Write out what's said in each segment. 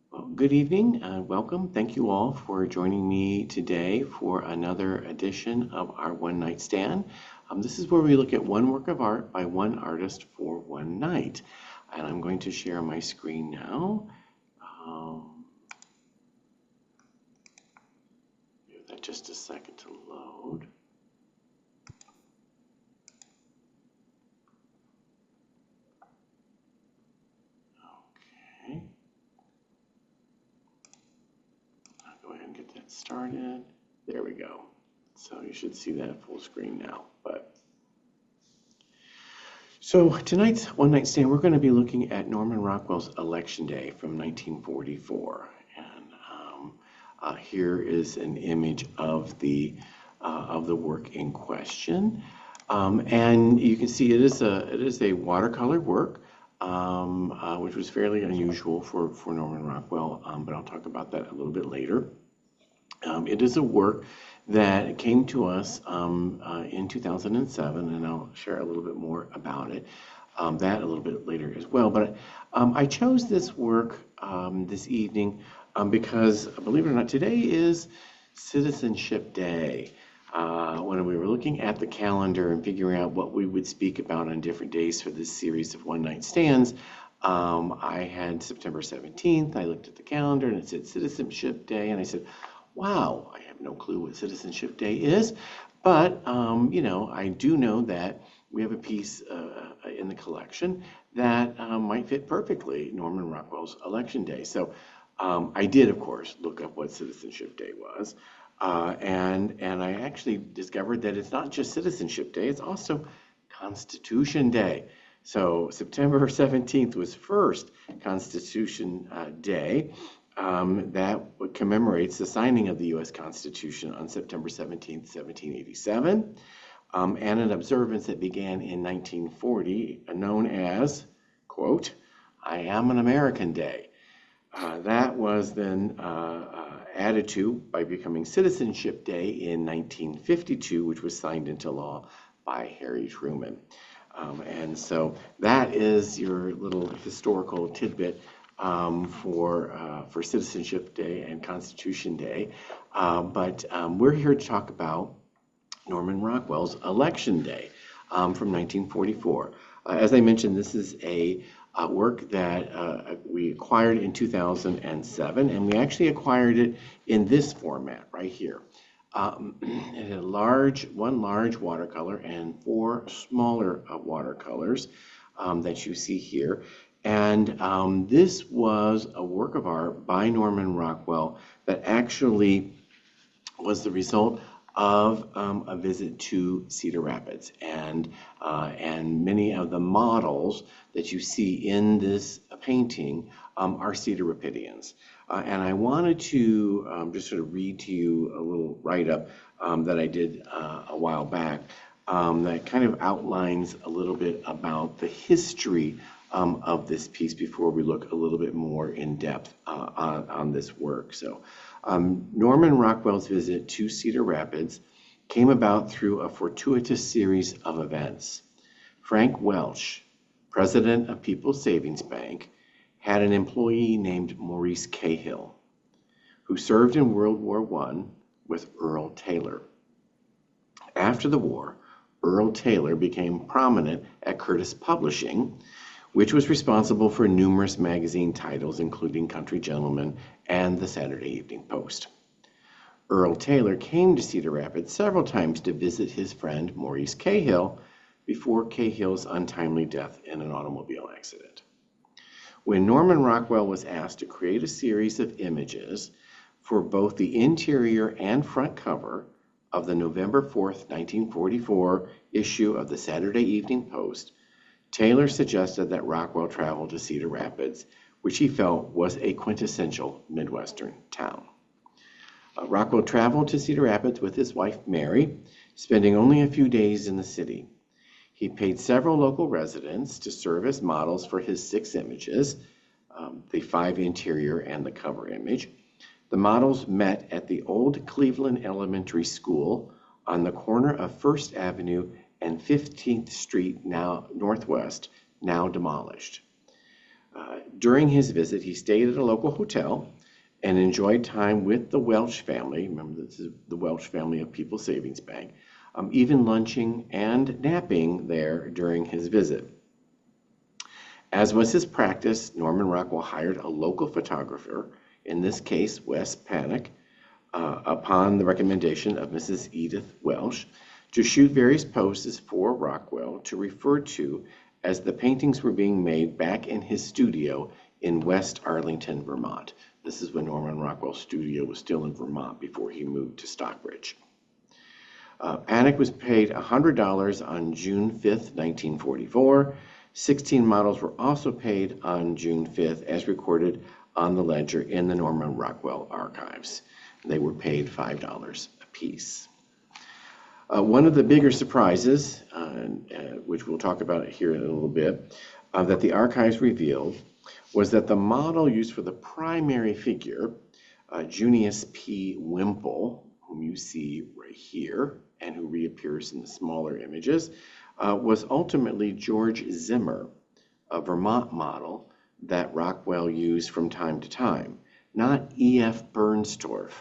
Well, good evening and welcome. Thank you all for joining me today for another edition of our One Night Stand. This is where we look at one work of art by one artist for one night. And I'm going to share my screen now. Give that just a second to load. Okay. I'll go ahead and get that started. There we go. So you should see that full screen now. So tonight's One Night Stand, we're going to be looking at Norman Rockwell's Election Day from 1944. And here is an image of the work in question. And you can see it is a watercolor work, which was fairly unusual for Norman Rockwell, but I'll talk about that a little bit later. It is a work that came to us in 2007, and I'll share a little bit more about it, that a little bit later as well. But I chose this work this evening because, believe it or not, today is Citizenship Day. When we were looking at the calendar and figuring out what we would speak about on different days for this series of one-night stands, I had September 17th. I looked at the calendar and it said Citizenship Day, and I said, wow, I have no clue what Citizenship Day is, but I do know that we have a piece in the collection that might fit perfectly Norman Rockwell's Election Day. So I did, of course, look up what Citizenship Day was, and I actually discovered that it's not just Citizenship Day, it's also Constitution Day. So September 17th was first Constitution Day. That commemorates the signing of the U.S. Constitution on September 17th, 1787, and an observance that began in 1940, known as, quote, I Am an American Day. That was then added to by becoming Citizenship Day in 1952, which was signed into law by Harry Truman. And so that is your little historical tidbit for Citizenship Day and Constitution Day. But we're here to talk about Norman Rockwell's Election Day from 1944. As I mentioned, this is a work that we acquired in 2007, and we actually acquired it in this format right here. It had one large watercolor and four smaller watercolors that you see here. And this was a work of art by Norman Rockwell that actually was the result of a visit to Cedar Rapids, and many of the models that you see in this painting are Cedar Rapidians. And I wanted to just sort of read to you a little write-up that I did a while back that kind of outlines a little bit about the history of this piece before we look a little bit more in depth on this work. So Norman Rockwell's visit to Cedar Rapids came about through a fortuitous series of events. Frank Welch, president of People's Savings Bank, had an employee named Maurice Cahill, who served in World War I with Earl Taylor. After the war, Earl Taylor became prominent at Curtis Publishing, which was responsible for numerous magazine titles, including Country Gentleman and the Saturday Evening Post. Earl Taylor came to Cedar Rapids several times to visit his friend Maurice Cahill before Cahill's untimely death in an automobile accident. When Norman Rockwell was asked to create a series of images for both the interior and front cover of the November 4th, 1944 issue of the Saturday Evening Post, Taylor suggested that Rockwell travel to Cedar Rapids, which he felt was a quintessential Midwestern town. Rockwell traveled to Cedar Rapids with his wife, Mary, spending only a few days in the city. He paid several local residents to serve as models for his 6 images, the 5 interior and the cover image. The models met at the old Cleveland Elementary School on the corner of First Avenue and 15th Street, now Northwest, now demolished. During his visit, he stayed at a local hotel and enjoyed time with the Welch family. Remember, this is the Welch family of People's Savings Bank, even lunching and napping there during his visit. As was his practice, Norman Rockwell hired a local photographer, in this case, Wes Panic, upon the recommendation of Mrs. Edith Welch, to shoot various poses for Rockwell to refer to as the paintings were being made back in his studio in West Arlington, Vermont. This is when Norman Rockwell's studio was still in Vermont before he moved to Stockbridge. Panic was paid $100 on June 5th, 1944. 16 models were also paid on June 5th, as recorded on the ledger in the Norman Rockwell archives. They were paid $5 apiece. One of the bigger surprises, which we'll talk about here in a little bit, that the archives revealed was that the model used for the primary figure, Junius P. Wimple, whom you see right here and who reappears in the smaller images, was ultimately George Zimmer, a Vermont model that Rockwell used from time to time, not E.F. Bernstorff,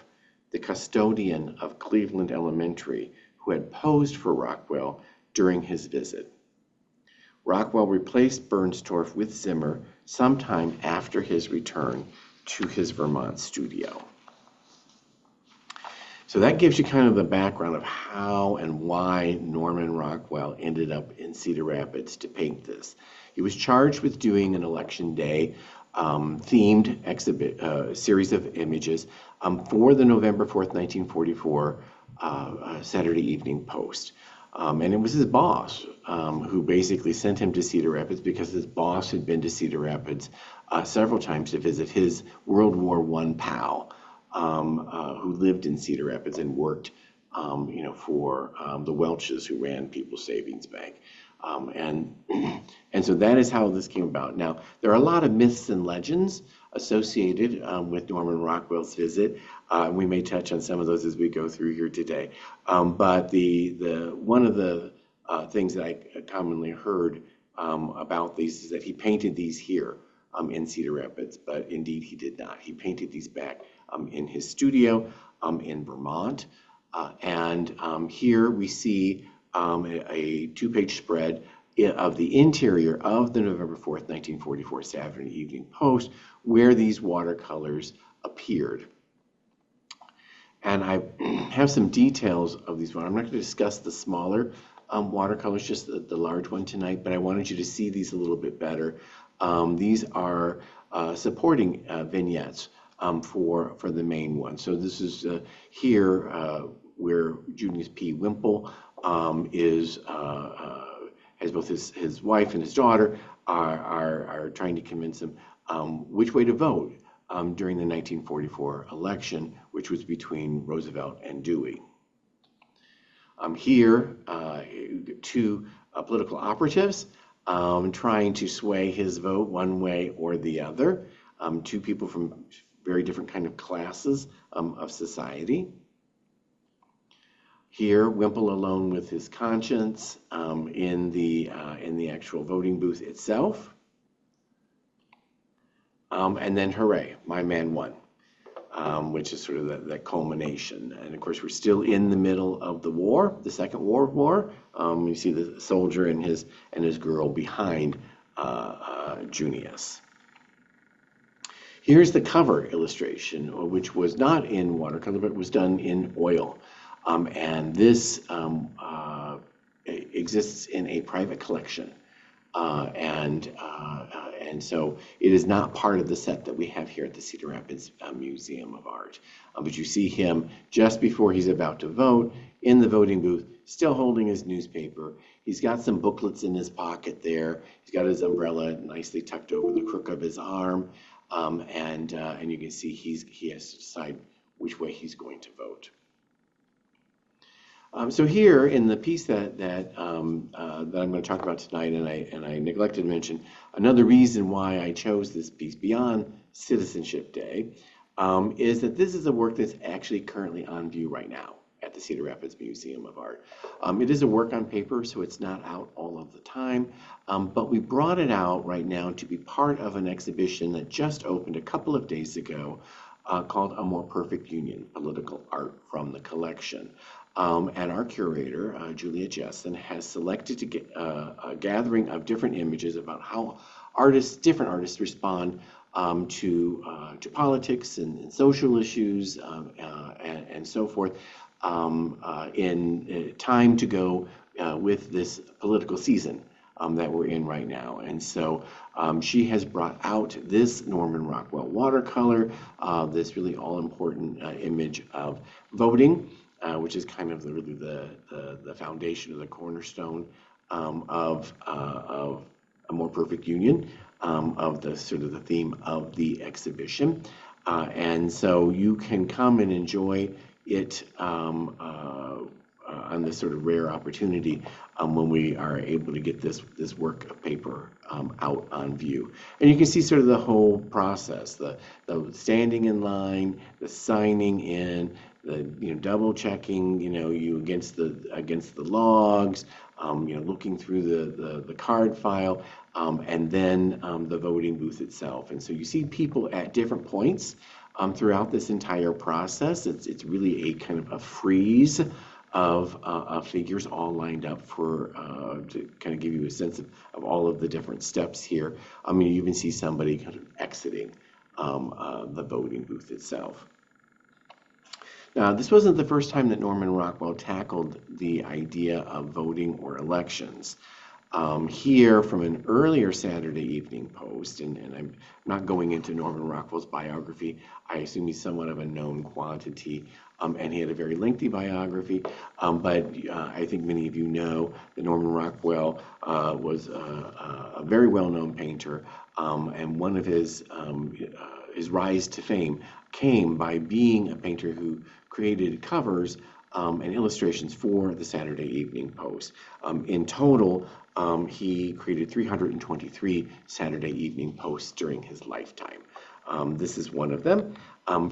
the custodian of Cleveland Elementary, who had posed for Rockwell during his visit. Rockwell replaced Bernstorff with Zimmer sometime after his return to his Vermont studio. So that gives you kind of the background of how and why Norman Rockwell ended up in Cedar Rapids to paint this. He was charged with doing an election day themed series of images for the November 4th, 1944 Saturday Evening Post. And it was his boss who basically sent him to Cedar Rapids because his boss had been to Cedar Rapids several times to visit his World War I pal, who lived in Cedar Rapids and worked, for the Welches who ran People's Savings Bank. And so that is how this came about. Now, there are a lot of myths and legends associated with Norman Rockwell's visit. We may touch on some of those as we go through here today. But one of the things that I commonly heard about these is that he painted these here in Cedar Rapids, but indeed he did not. He painted these back in his studio in Vermont. And here we see a two-page spread of the interior of the November 4th, 1944 Saturday Evening Post, where these watercolors appeared. And I have some details of these. I'm not going to discuss the smaller watercolors, just the large one tonight, but I wanted you to see these a little bit better. These are supporting vignettes for the main one. So this is here where Junius P. Wimple has both his wife and his daughter are trying to convince him which way to vote during the 1944 election, which was between Roosevelt and Dewey. Here, two political operatives trying to sway his vote one way or the other. Two people from very different kind of classes of society. Here, Wimple alone with his conscience in the actual voting booth itself. And then, hooray, my man won, which is sort of that culmination. And of course, we're still in the middle of the war, the Second World War. You see the soldier and his girl behind Junius. Here's the cover illustration, which was not in watercolor, but was done in oil. And this exists in a private collection. And so it is not part of the set that we have here at the Cedar Rapids Museum of Art. But you see him just before he's about to vote in the voting booth, still holding his newspaper. He's got some booklets in his pocket there. He's got his umbrella nicely tucked over the crook of his arm. And you can see he has to decide which way he's going to vote. So here in the piece that I'm going to talk about tonight, and I neglected to mention, another reason why I chose this piece beyond Citizenship Day is that this is a work that's actually currently on view right now at the Cedar Rapids Museum of Art. It is a work on paper, so it's not out all of the time, but we brought it out right now to be part of an exhibition that just opened a couple of days ago called A More Perfect Union, Political Art from the Collection. And our curator, Julia Jessen, has selected to get, a gathering of different images about how different artists respond to politics and social issues and so forth in time to go with this political season that we're in right now. And so she has brought out this Norman Rockwell watercolor, this really all-important image of voting, which is kind of really the foundation or the cornerstone of A More Perfect Union, of the sort of the theme of the exhibition. And so you can come and enjoy it on this sort of rare opportunity when we are able to get this work of paper out on view. And you can see sort of the whole process, the standing in line, the signing in, the double checking you against the logs, looking through the card file, and then the voting booth itself. And so you see people at different points throughout this entire process. It's really a kind of a frieze of figures all lined up for to kind of give you a sense of all of the different steps here. I mean, you even see somebody kind of exiting the voting booth itself. Now, this wasn't the first time that Norman Rockwell tackled the idea of voting or elections. Here from an earlier Saturday Evening Post, and I'm not going into Norman Rockwell's biography. I assume he's somewhat of a known quantity, and he had a very lengthy biography, but I think many of you know that Norman Rockwell was a very well-known painter, and one of his rise to fame came by being a painter who created covers and illustrations for the Saturday Evening Post. In total, he created 323 Saturday Evening Posts during his lifetime. This is one of them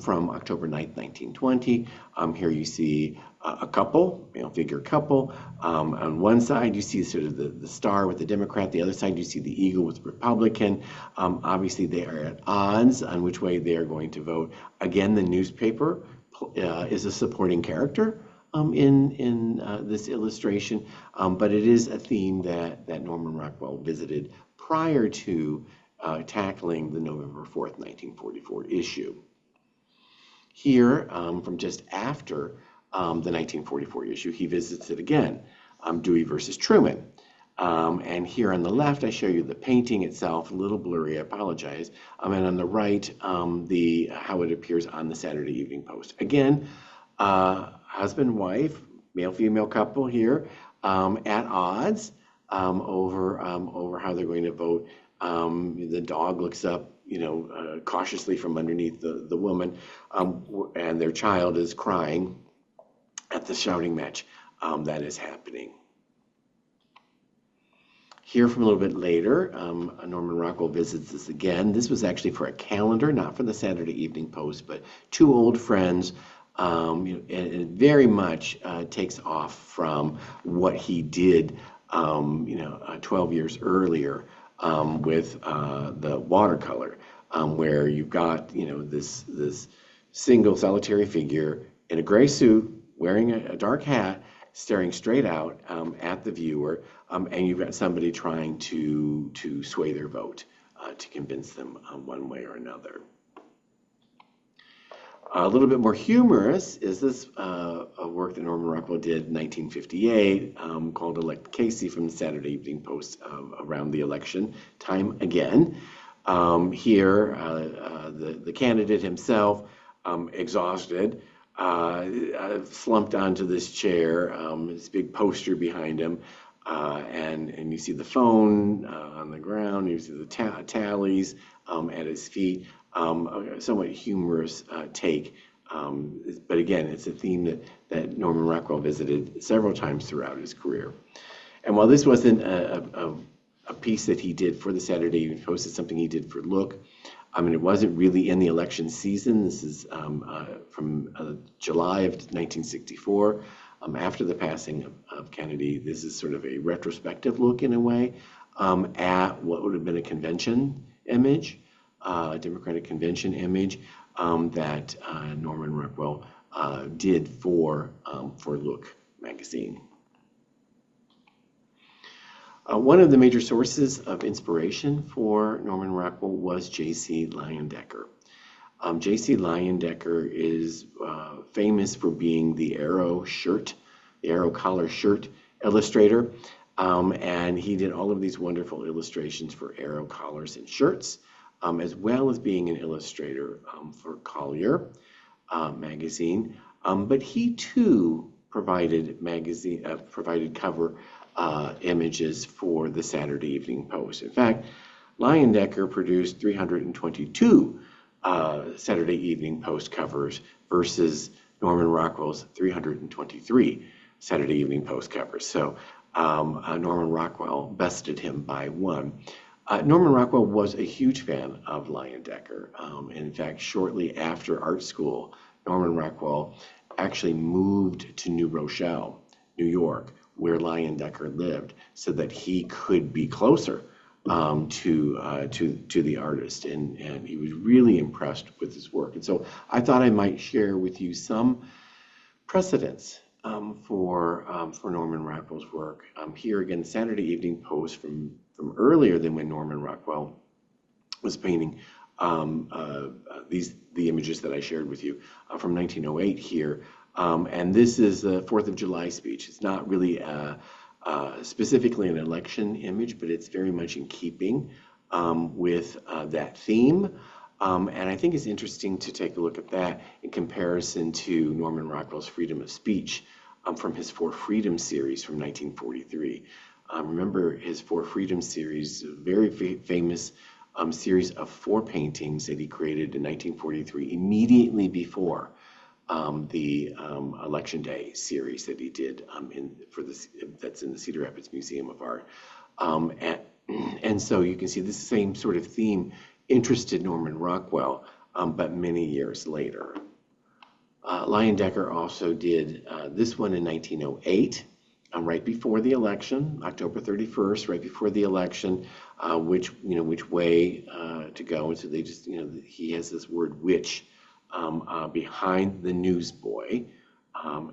from October 9th, 1920. Here you see a couple, figure couple. On one side, you see sort of the star with the Democrat. The other side, you see the eagle with the Republican. Obviously, they are at odds on which way they are going to vote. Again, the newspaper is a supporting character in this illustration, but it is a theme that Norman Rockwell visited prior to tackling the November 4th, 1944 issue. Here, from just after the 1944 issue, he visits it again, Dewey versus Truman. And here on the left, I show you the painting itself, a little blurry, I apologize. And on the right, how it appears on the Saturday Evening Post. Again, husband, wife, male-female couple here, at odds over how they're going to vote. The dog looks up, cautiously from underneath the woman, and their child is crying at the shouting match that is happening. Here from a little bit later, Norman Rockwell visits this again. This was actually for a calendar, not for the Saturday Evening Post, but two old friends. And it very much takes off from what he did, 12 years earlier with the watercolor, where you've got, this single solitary figure in a gray suit, wearing a dark hat, staring straight out at the viewer, and you've got somebody trying to sway their vote to convince them one way or another. A little bit more humorous is this a work that Norman Rockwell did in 1958 called Elect Casey from the Saturday Evening Post around the election time again. Here, the candidate himself, exhausted, slumped onto this chair, this big poster behind him, and you see the phone on the ground, you see the tallies at his feet. A somewhat humorous take, but again, it's a theme that Norman Rockwell visited several times throughout his career. And while this wasn't a piece that he did for the Saturday Evening Post, it's something he did for Look. I mean, it wasn't really in the election season. This is from July of 1964, after the passing of Kennedy. This is sort of a retrospective look, in a way, at what would have been a convention image, Democratic convention image that Norman Rockwell did for Look magazine. One of the major sources of inspiration for Norman Rockwell was J.C. Leyendecker. J.C. Leyendecker is famous for being the arrow collar shirt illustrator, and he did all of these wonderful illustrations for arrow collars and shirts, as well as being an illustrator for Collier magazine. But he too provided cover images for the Saturday Evening Post. In fact, Leyendecker produced 322 Saturday Evening Post covers versus Norman Rockwell's 323 Saturday Evening Post covers. So Norman Rockwell bested him by one. Norman Rockwell was a huge fan of Leyendecker. In fact, shortly after art school, Norman Rockwell actually moved to New Rochelle, New York, where Leyendecker lived, so that he could be closer to the artist, and he was really impressed with his work. And so I thought I might share with you some precedents for Norman Rockwell's work. Here again, Saturday Evening Post from earlier than when Norman Rockwell was painting the images that I shared with you from 1908 here. And this is the 4th of July speech. It's not really specifically an election image, but it's very much in keeping with that theme. And I think it's interesting to take a look at that in comparison to Norman Rockwell's Freedom of Speech from his For Freedom series from 1943. Remember his For Freedom series, a very famous series of 4 paintings that he created in 1943, immediately before the Election Day series that he did that's in the Cedar Rapids Museum of Art. And so you can see this same sort of theme interested Norman Rockwell, but many years later. Leyendecker also did this one in 1908, right before the election, October 31st, right before the election, which way to go. And so they just, he has this word "which" behind the newsboy.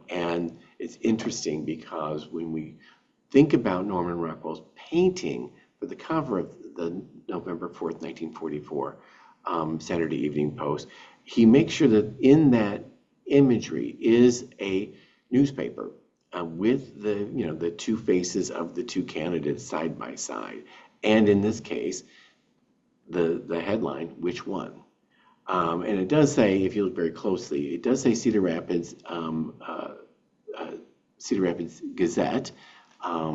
And it's interesting because when we think about Norman Rockwell's painting for the cover of the November 4th, 1944 Saturday Evening Post, he makes sure that in that imagery is a newspaper with the 2 faces of the 2 candidates side by side. And in this case, the headline, "Which one?" And it does say, if you look very closely, it does say Cedar Rapids Gazette,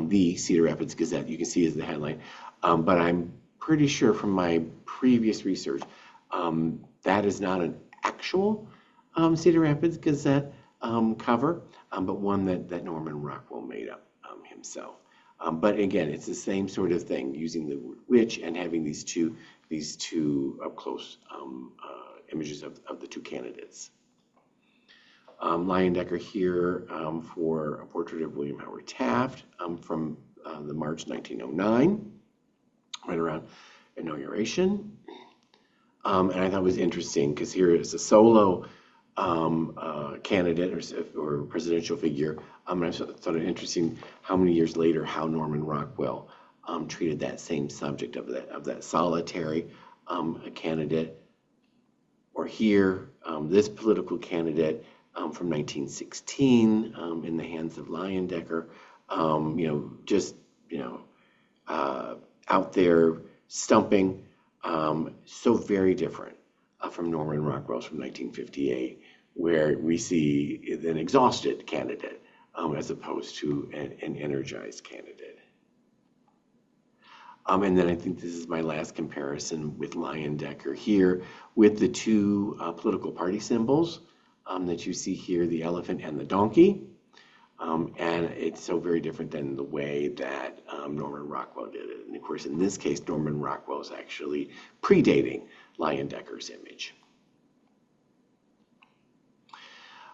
the Cedar Rapids Gazette. You can see as the headline, but I'm pretty sure from my previous research that is not an actual Cedar Rapids Gazette cover, but one that Norman Rockwell made up himself. But again, it's the same sort of thing, using the word "which" and having these two up close images of the 2 candidates. Leyendecker here for a portrait of William Howard Taft from the March 1909, right around inauguration. And I thought it was interesting because here is a solo candidate or presidential figure. And I thought it interesting how many years later how Norman Rockwell treated that same subject of that solitary candidate. Or here, this political candidate from 1916 in the hands of Leyendecker, out there stumping, so very different from Norman Rockwell's from 1958, where we see an exhausted candidate as opposed to an energized candidate. And then I think this is my last comparison with Leyendecker here with the 2 political party symbols that you see here, the elephant and the donkey. And it's so very different than the way that Norman Rockwell did it. And of course, in this case, Norman Rockwell is actually predating Leyendeckers' image.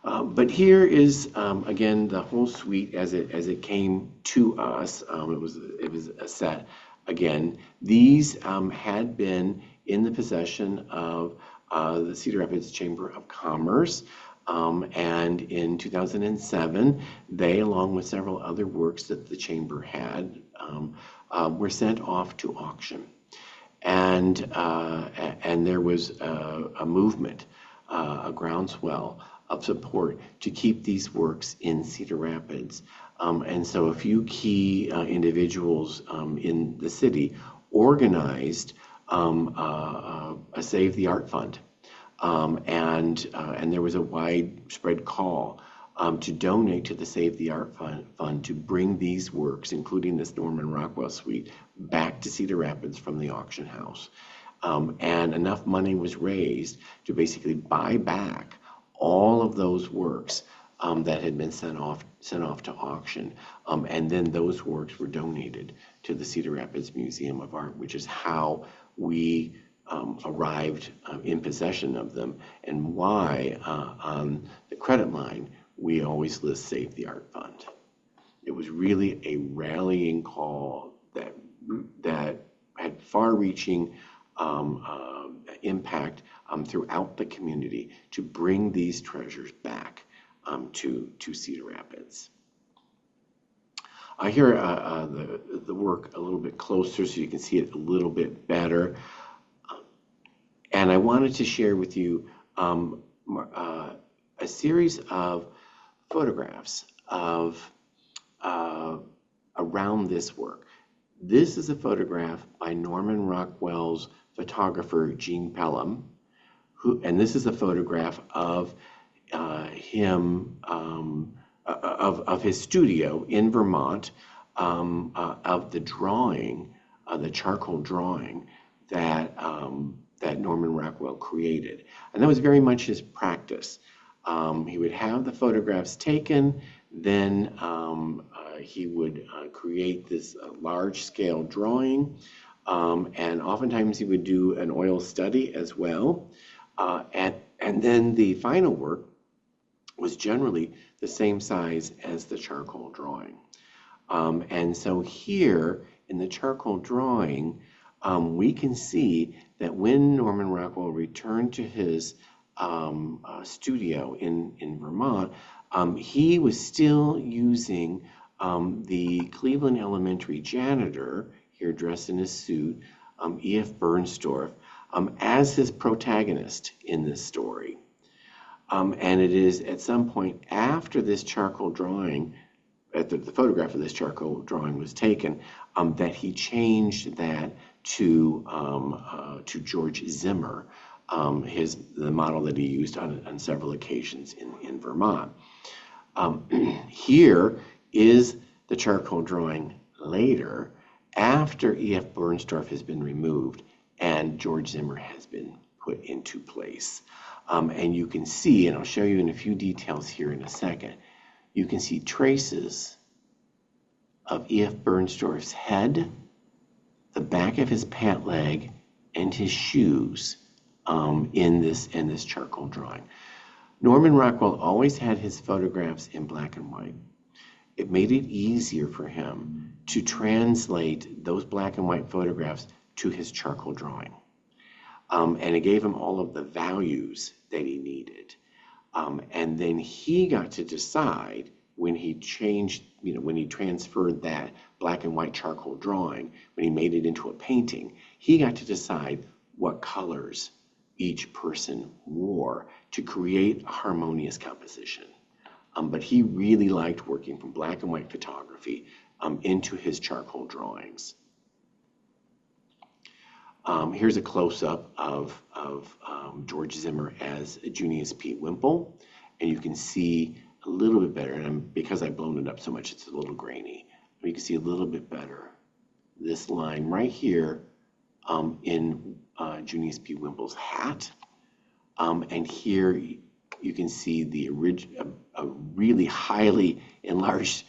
But here is again the whole suite as it came to us. It was a set. Again, these had been in the possession of the Cedar Rapids Chamber of Commerce, and in 2007, they, along with several other works that the chamber had, were sent off to auction, and there was a movement, a groundswell of support to keep these works in Cedar Rapids. And so a few key individuals in the city organized a Save the Art Fund. And there was a widespread call to donate to the Save the Art Fund to bring these works, including this Norman Rockwell suite, back to Cedar Rapids from the auction house. And enough money was raised to basically buy back all of those works that had been sent off to auction, and then those works were donated to the Cedar Rapids Museum of Art, which is how we arrived in possession of them, and why on the credit line we always list Save the Art Fund. It was really a rallying call that had far-reaching impact throughout the community to bring these treasures back to Cedar Rapids. Here the work a little bit closer so you can see it a little bit better. And I wanted to share with you a series of photographs of around this work. This is a photograph by Norman Rockwell's photographer Gene Pelham, and this is a photograph of him of his studio in Vermont, of the drawing, the charcoal drawing that that Norman Rockwell created, and that was very much his practice. He would have the photographs taken, then he would create this large-scale drawing, and oftentimes he would do an oil study as well, and then the final work was generally the same size as the charcoal drawing. And so here in the charcoal drawing, we can see that when Norman Rockwell returned to his studio in Vermont, he was still using the Cleveland Elementary janitor, here dressed in his suit, E.F. Bernstorff, as his protagonist in this story. And it is at some point after this charcoal drawing, the photograph of this charcoal drawing was taken, that he changed that to George Zimmer, the model that he used on several occasions in Vermont. Here is the charcoal drawing later, after E.F. Bernstorff has been removed and George Zimmer has been put into place. And you can see, and I'll show you in a few details here in a second, you can see traces of E.F. Bernstorff's head, the back of his pant leg, and his shoes in this charcoal drawing. Norman Rockwell always had his photographs in black and white. It made it easier for him to translate those black and white photographs to his charcoal drawing. And it gave him all of the values that he needed. And then he got to decide when he changed, when he transferred that black and white charcoal drawing, when he made it into a painting, he got to decide what colors each person wore to create a harmonious composition. But he really liked working from black and white photography into his charcoal drawings. Here's a close-up of George Zimmer as Junius P. Wimple, and you can see a little bit better, and because I've blown it up so much, it's a little grainy. But you can see a little bit better this line right here in Junius P. Wimple's hat, and here you can see the a really highly enlarged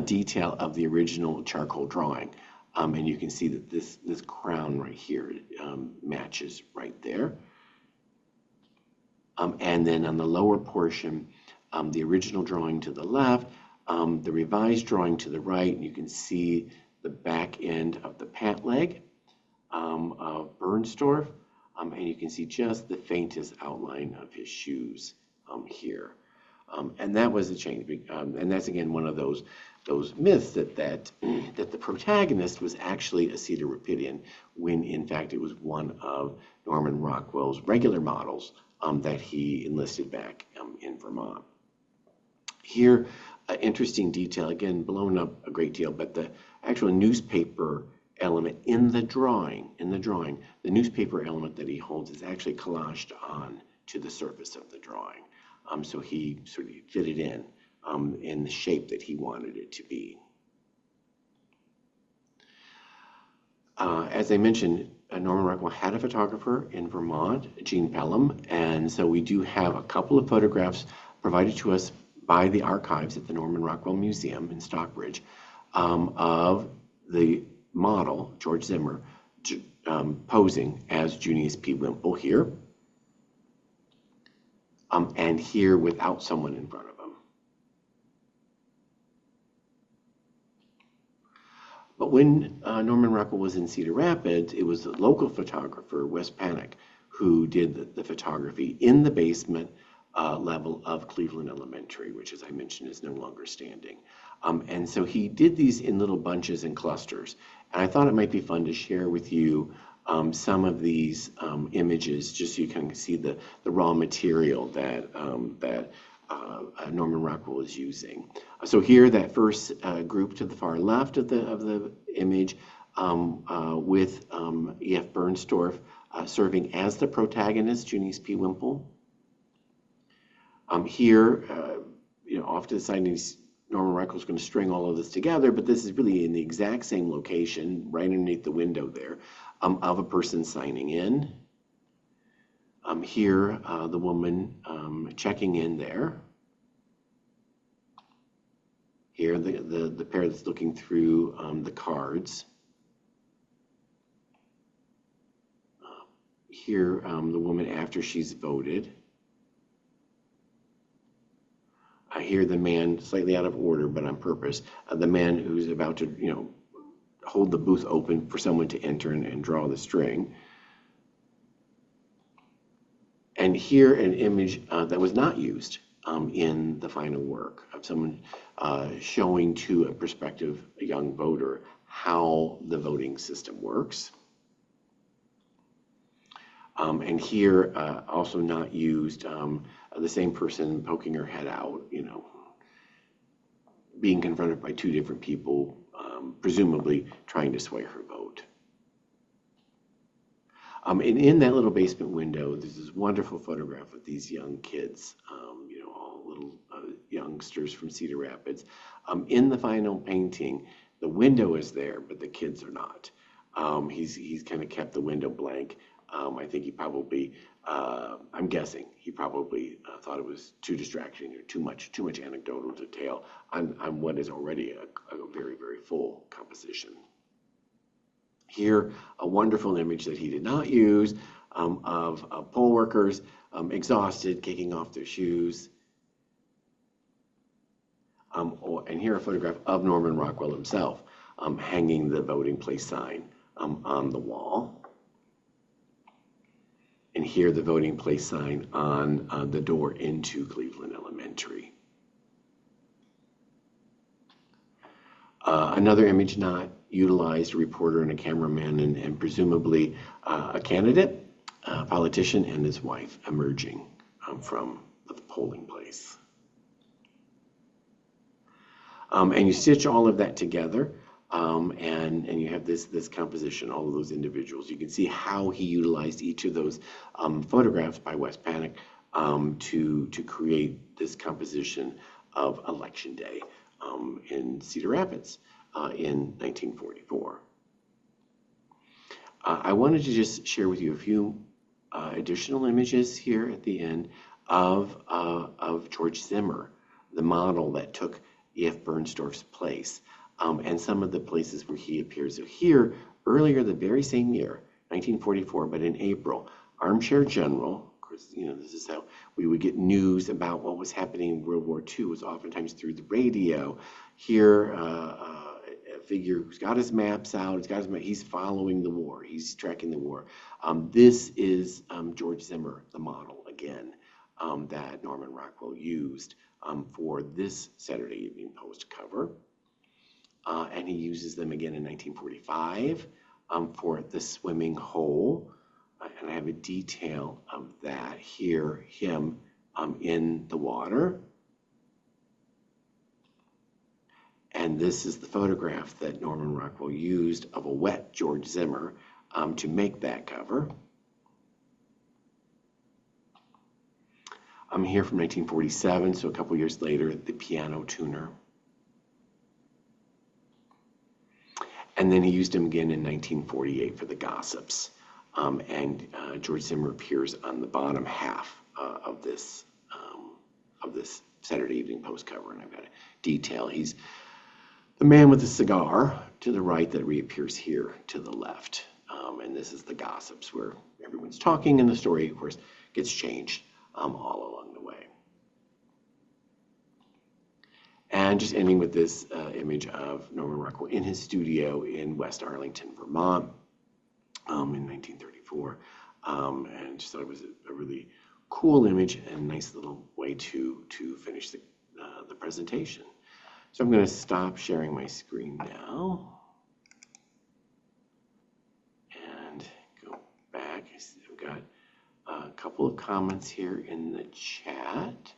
detail of the original charcoal drawing. And you can see that this crown right here matches right there. And then on the lower portion, the original drawing to the left, the revised drawing to the right, and you can see the back end of the pant leg of Bernstorff, and you can see just the faintest outline of his shoes here. And that was a change, and that's again one of those myths that the protagonist was actually a Cedarrapidian, when in fact it was one of Norman Rockwell's regular models that he enlisted back in Vermont. Here, interesting detail, again blown up a great deal, but the actual newspaper element in the drawing, the newspaper element that he holds is actually collaged on to the surface of the drawing. So he sort of fitted in the shape that he wanted it to be. As I mentioned, Norman Rockwell had a photographer in Vermont, Gene Pelham, and so we do have a couple of photographs provided to us by the archives at the Norman Rockwell Museum in Stockbridge of the model, George Zimmer, posing as Junius P. Wimple here, and here without someone in front of him. But when Norman Rockwell was in Cedar Rapids, it was the local photographer, Wes Panic, who did the photography in the basement level of Cleveland Elementary, which, as I mentioned, is no longer standing. And so he did these in little bunches and clusters. And I thought it might be fun to share with you some of these images, just so you can see the raw material that Norman Rockwell is using. So here, that first group to the far left of the image with E.F. Bernstorff serving as the protagonist, Junius P. Wimple. Here, off to the side, Norman Rockwell's going to string all of this together, but this is really in the exact same location, right underneath the window there, of a person signing in. Here, the woman checking in there. Here, the pair that's looking through the cards. Here, the woman after she's voted. I hear the man, slightly out of order, but on purpose, the man who's about to, hold the booth open for someone to enter and draw the string. And here, an image that was not used in the final work of someone showing to a prospective young voter how the voting system works. And here, also not used, the same person poking her head out, being confronted by two different people, presumably trying to sway her vote. And in that little basement window, there's this wonderful photograph of these young kids, all little youngsters from Cedar Rapids. In the final painting, the window is there, but the kids are not. He's kind of kept the window blank. I think he probably, I'm guessing, he probably thought it was too distracting or too much anecdotal detail on what is already a very, very full composition. Here, a wonderful image that he did not use of poll workers exhausted, kicking off their shoes. And here a photograph of Norman Rockwell himself hanging the voting place sign on the wall. And here the voting place sign on the door into Cleveland Elementary. Another image not utilized, a reporter and a cameraman and presumably a candidate, a politician and his wife emerging from the polling place. And you stitch all of that together. And you have this composition, all of those individuals. You can see how he utilized each of those photographs by Wes Panic to create this composition of Election Day in Cedar Rapids in 1944. I wanted to just share with you a few additional images here at the end of George Zimmer, the model that took E.F. Bernstorff's place, and some of the places where he appears. So here, earlier the very same year, 1944, but in April, Armchair General, of course, this is how we would get news about what was happening in World War II, was oftentimes through the radio. Here, a figure who's got his maps out, he's following the war, he's tracking the war. This is George Zimmer, the model, again, that Norman Rockwell used for this Saturday Evening Post cover. And he uses them again in 1945 for the swimming hole. And I have a detail of that here, him in the water. And this is the photograph that Norman Rockwell used of a wet George Zimmer to make that cover. I'm here from 1947, so a couple years later, the piano tuner. And then he used him again in 1948 for the Gossips. And George Zimmer appears on the bottom half of this Saturday Evening Post cover, and I've got a detail. He's the man with the cigar to the right that reappears here to the left. And this is the Gossips, where everyone's talking, and the story, of course, gets changed all along the way. And just ending with this image of Norman Rockwell in his studio in West Arlington, Vermont, in 1934. And just thought it was a really cool image and a nice little way to finish the presentation. So I'm going to stop sharing my screen now and go back. I've got a couple of comments here in the chat.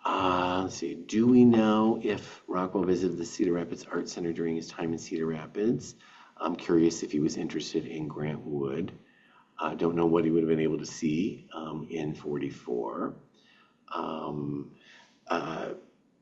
Let's see. Do we know if Rockwell visited the Cedar Rapids Art Center during his time in Cedar Rapids? I'm curious if he was interested in Grant Wood. I don't know what he would have been able to see in 44.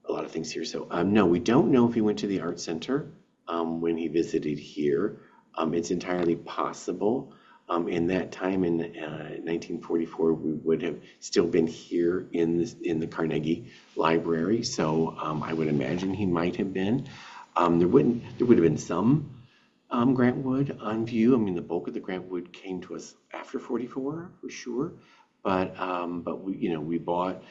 A lot of things here. So no, we don't know if he went to the Art Center when he visited here. It's entirely possible. In that time in 1944, we would have still been here in the Carnegie Library. So I would imagine he might have been. There would have been some Grant Wood on view. I mean, the bulk of the Grant Wood came to us after 44 for sure. But we bought,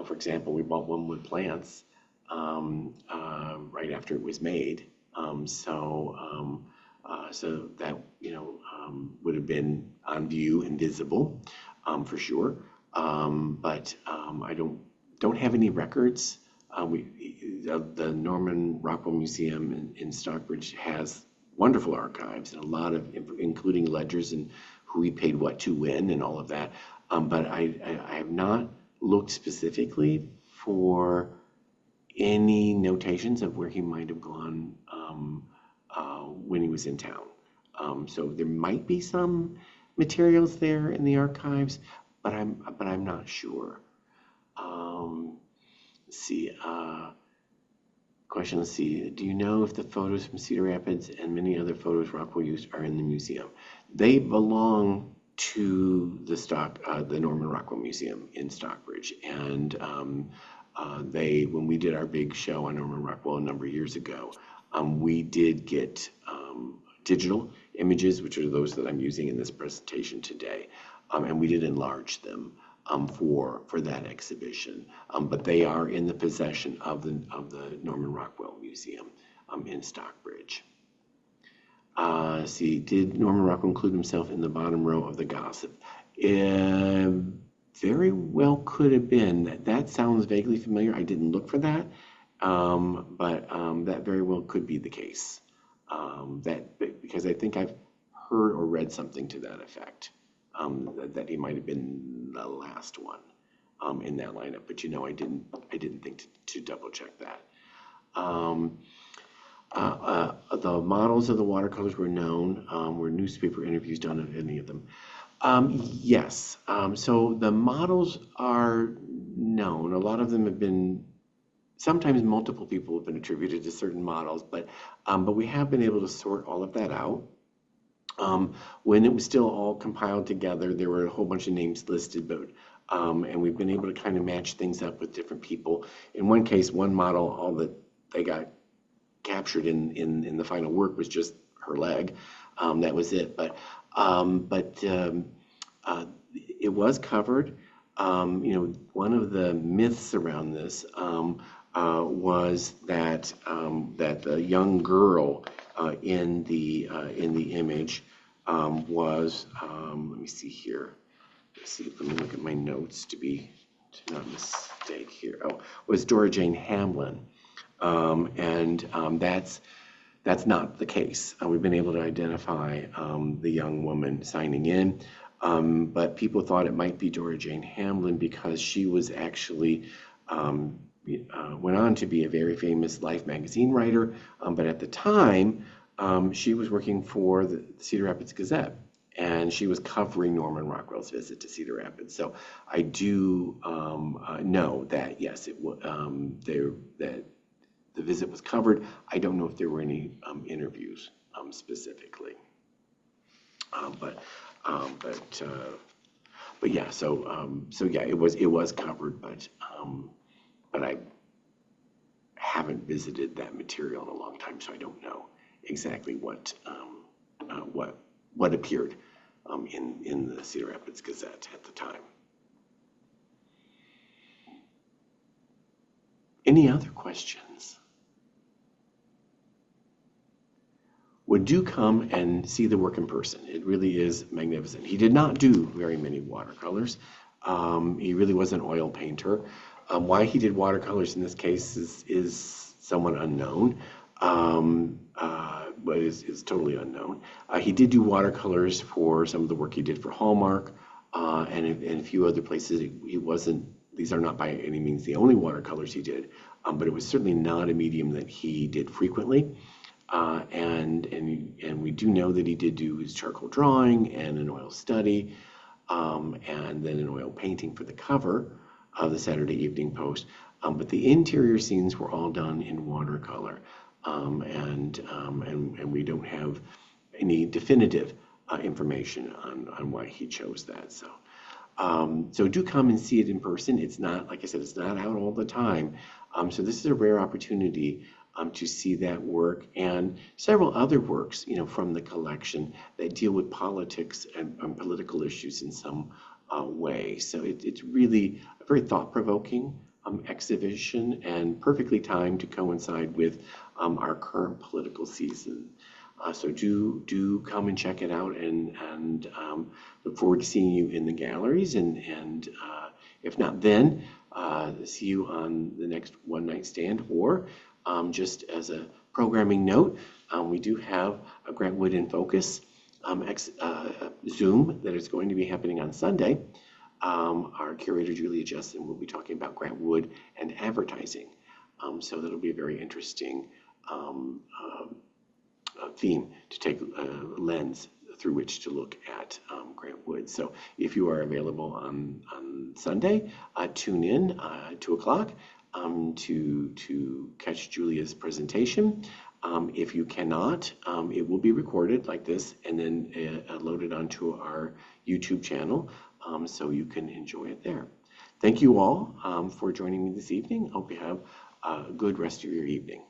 for example, we bought One Wood Plants right after it was made. So that would have been on view and visible for sure. But I don't have any records. The Norman Rockwell Museum in Stockbridge has wonderful archives and a lot of, including ledgers and who he paid what to when and all of that. But I have not looked specifically for any notations of where he might have gone when he was in town. So there might be some materials there in the archives, but I'm not sure. Let's see. Question. Let's see. Do you know if the photos from Cedar Rapids and many other photos Rockwell used are in the museum? They belong to the Norman Rockwell Museum in Stockbridge, and when we did our big show on Norman Rockwell a number of years ago, we did get digital images, which are those that I'm using in this presentation today, and we did enlarge them for that exhibition. But they are in the possession of the Norman Rockwell Museum in Stockbridge. See, did Norman Rockwell include himself in the bottom row of the Gossip? Very well could have been. That sounds vaguely familiar. I didn't look for that, but that very well could be the case. Because I think I've heard or read something to that effect, that he might have been the last one in that lineup. But I didn't think to double check that. The models of the watercolors were known. Were newspaper interviews done of any of them? Yes. So the models are known. A lot of them have been, sometimes multiple people have been attributed to certain models, but we have been able to sort all of that out. When it was still all compiled together, there were a whole bunch of names listed, but and we've been able to kind of match things up with different people. In one case, one model, all that they got captured in the final work was just her leg. That was it. But it was covered. One of the myths around this was that the young girl in the image was let me see here. Let me look at my notes to not mistake here. Was Dora Jane Hamlin, and that's not the case. We've been able to identify the young woman signing in, but people thought it might be Dora Jane Hamlin because she was actually went on to be a very famous Life magazine writer, but at the time she was working for the Cedar Rapids Gazette, and she was covering Norman Rockwell's visit to Cedar Rapids. So I do know that yes, that the visit was covered. I don't know if there were any interviews specifically, but yeah. So yeah, it was covered, but I haven't visited that material in a long time, so I don't know exactly what appeared in the Cedar Rapids Gazette at the time. Any other questions? Well, do come and see the work in person. It really is magnificent. He did not do very many watercolors. He really was an oil painter. Why he did watercolors in this case is somewhat unknown, but is totally unknown. He did do watercolors for some of the work he did for Hallmark and a few other places. He wasn't. These are not by any means the only watercolors he did, but it was certainly not a medium that he did frequently. And we do know that he did do his charcoal drawing and an oil study, and then an oil painting for the cover of the Saturday Evening Post. But the interior scenes were all done in watercolor, and we don't have any definitive information on why he chose that. So do come and see it in person. It's not, like I said, it's not out all the time. So this is a rare opportunity to see that work and several other works, from the collection that deal with politics and political issues in some way. So it's really a very thought-provoking exhibition and perfectly timed to coincide with our current political season. So do come and check it out, and look forward to seeing you in the galleries, and if not then, see you on the next One Night Stand, or just as a programming note, we do have a Grant Wood in Focus Zoom that is going to be happening on Sunday. Our curator, Julia Justin, will be talking about Grant Wood and advertising. So that'll be a very interesting theme to take a lens through which to look at Grant Wood. So if you are available on Sunday, tune in 2 o'clock to catch Julia's presentation. If you cannot, it will be recorded like this and then loaded onto our YouTube channel, so you can enjoy it there. Thank you all for joining me this evening. Hope you have a good rest of your evening.